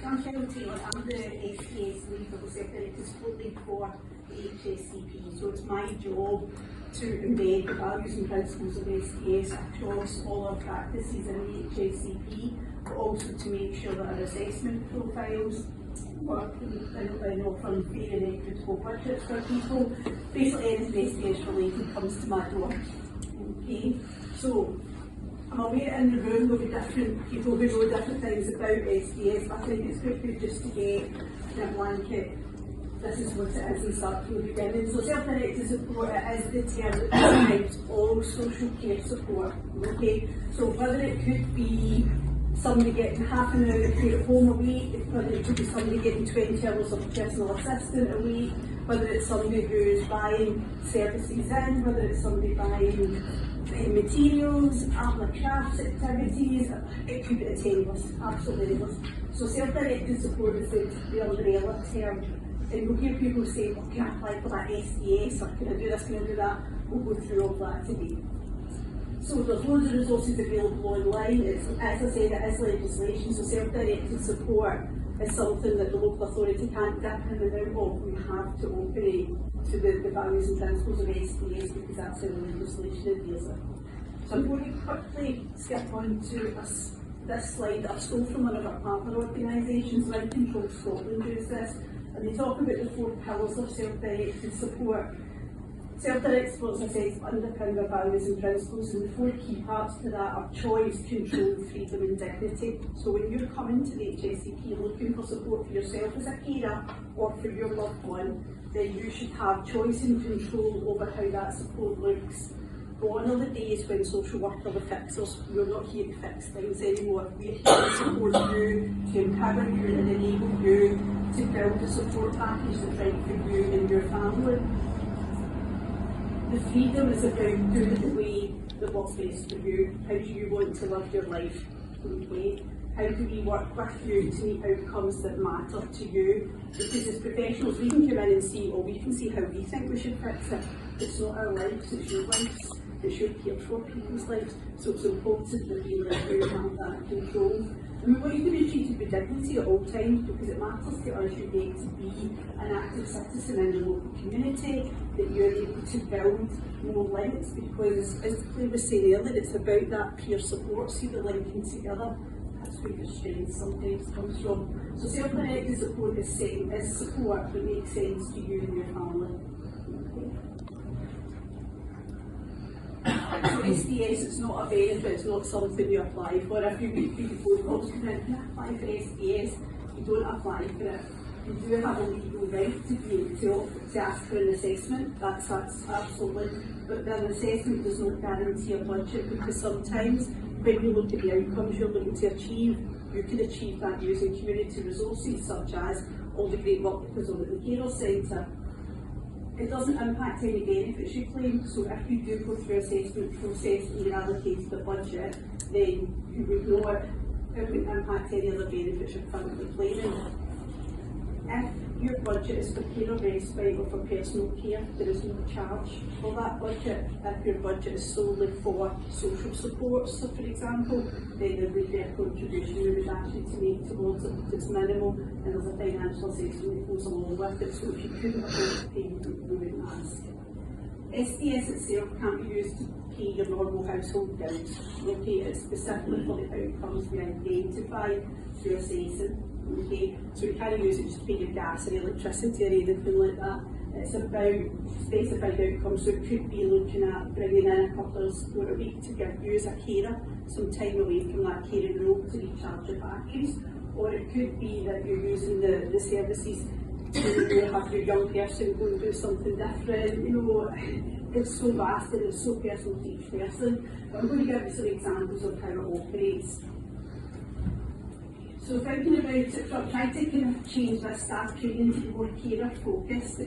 I'm Cheryl. I'm the SDS lead for the Self-Directed Support Lead for the HSCP. So it's my job to embed the values and principles of SDS across all our practices in the HSCP, but also to make sure that our assessment profiles work and offer fair and equitable budgets for people. Basically, anything SDS related comes to my door. Okay, so I'm aware in the room there'll be different people who know different things about SDS, but I think it's good just to get a blanket. This is what it is and start from the beginning. So self-directed support is the term that describes all social care support. Okay, so whether it could be somebody getting half an hour of care at home a week, whether it could be somebody getting 20 hours of personal assistant a week, whether it's somebody who's buying services in, whether it's somebody buying materials, art and crafts activities, it could be endless, absolutely endless. So self-directed support is the umbrella term. And we'll hear people say, oh, can I apply for that SDS, or can I do this, can I do that? We'll go through all that today. So there's loads of resources available online. As I said, it is legislation, so self-directed support is something that the local authority can't dip in and out of. We have to operate to the values and principles of SDS because that's in the legislation deals with. So I'm going to quickly skip on to this slide that I stole from one of our partner organisations. Mind Control Scotland use this, and they talk about the 4 pillars of self-directed support. Self-directed support, as I said, is underpinned by values and principles, and the 4 key parts to that are choice, control, freedom and dignity. So when you're coming to the HSCP looking for support for yourself as a carer or for your loved one, then you should have choice and control over how that support looks. Gone are the days when social work are the fixers. We're not here to fix things anymore. We're here to support you, to empower you and enable you to build a support package that's right for you and your family. The freedom is about doing it the way that works best for you. How do you want to live your life? Okay. How do we work with you to meet outcomes that matter to you? Because as professionals, we can come in and see, or we can see how we think we should fix it. It's not our lives, it's your lives. It's your care for people's lives. So it's important that we let you have that control. And we want you to be treated with dignity at all times because it matters to us you get to be an active citizen in the local community, that you're able to build more links because, as Claire was saying earlier, it's about that peer support, see the linking together. That's where your strength sometimes comes from. So self-directed support is support that makes sense to you and your family. So SDS, it's not a benefit, it's not something you apply for. If you get 3 to 4 calls come in, can I apply for SDS? You don't apply for it. You do have a legal right to be able to ask for an assessment, that's absolutely, but then assessment does not guarantee a budget because sometimes when you look at the outcomes you're looking to achieve, you can achieve that using community resources such as all the great work that goes on at the Cheryl Centre. It doesn't impact any benefits you claim, so if you do go through an assessment process and you're allocated a budget, then you would know it wouldn't impact any other benefits you're currently claiming. If your budget is for care or respite or for personal care, there is no charge for that budget. If your budget is solely for social support, so for example, then there would be a contribution you would actually to make towards it, but it's minimal and there's a financial assessment that goes along with it, so if you couldn't afford to pay, you wouldn't ask. SDS itself can't be used to pay your normal household bills. Okay, it's specifically for the outcomes we identify through assessing. Okay, so we can't use it just to pay your gas and electricity or anything like that. It's about specified outcomes, so it could be looking at bringing in a couple of hours a week to give you as a carer some time away from that caring role to recharge your batteries, or it could be that you're using the services to have your young person go and do something different. You know, it's so vast and it's so personal to each person. But I'm going to give you some examples of how it operates. So thinking about it, trying to kind of change that staff training to be more carer focused, to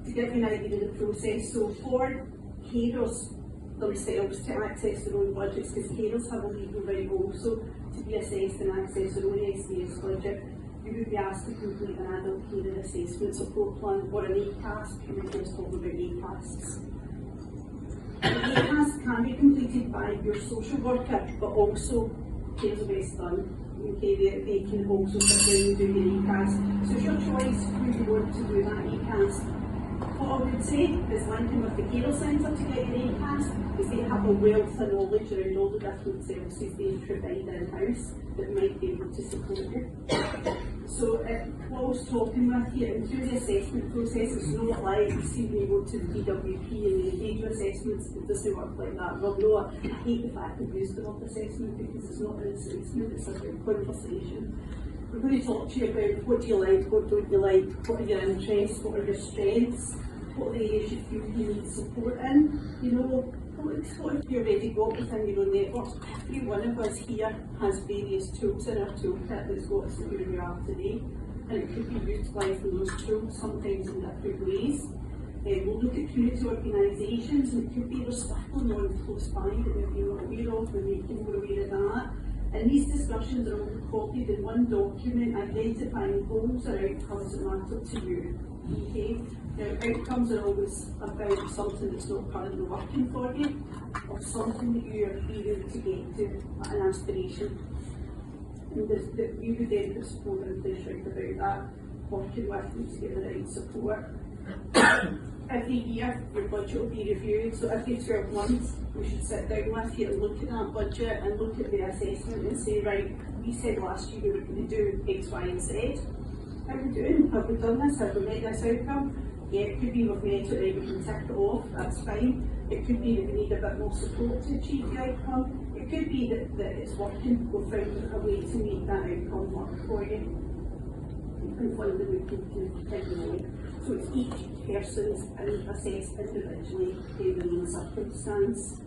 give you an idea of the process. So for carers themselves to access their own budgets, because carers have a legal right also to be assessed and access their own SDS budget, you would be asked to complete an adult carer assessment support plan or an ACAS. People just talk about ACAS. The ACAS can be completed by your social worker, but also Cheryl West Dunbartonshire Okay, they can also sit down and do your ECAS. So it's your choice who you want to do that ECAS. What I would say is linking with the Care Centre to get your ECAS is they have a wealth of knowledge around all the different services they provide in-house that might be able to support you. So what I was talking about here, and through the assessment process, it's not like you me go to the DWP and they engage with assessments, it doesn't work like that. Well, no, I hate the fact that we use the word assessment because it's not an assessment, it's a conversation. We're going to talk to you about what do you like, what don't you like, what are your interests, what are your strengths, what are the areas you feel you need support in. You know, what if you've already got within your own network? Every one of us here has various tools in our toolkit that's got us to where we are today, and it could be utilising those tools sometimes in different ways. We'll look at community organisations, and it could be there's stuff going on close by that maybe you're not aware of, and make you more aware of that. And these discussions are all copied in one document identifying goals or outcomes that matter to you. Okay? Now, outcomes are always about something that's not currently working for you, or something that you are eager to get to, an aspiration. And that we would then explore and finish out about that, working with them to get the right support. Every year, your budget will be reviewed, so every 12 months, we should sit down with you and look at that budget and look at the assessment and say, right, we said last year we were going to do X, Y, and Z. How are we doing? Have we done this? Have we met this outcome? Yeah, it could be we've met it, right, we can tick it off, that's fine. It could be that we need a bit more support to achieve the outcome. It could be that it's working, we've found a way to make that outcome work for you. And one that we can continue. So it's each person's assessed individually, given the circumstance.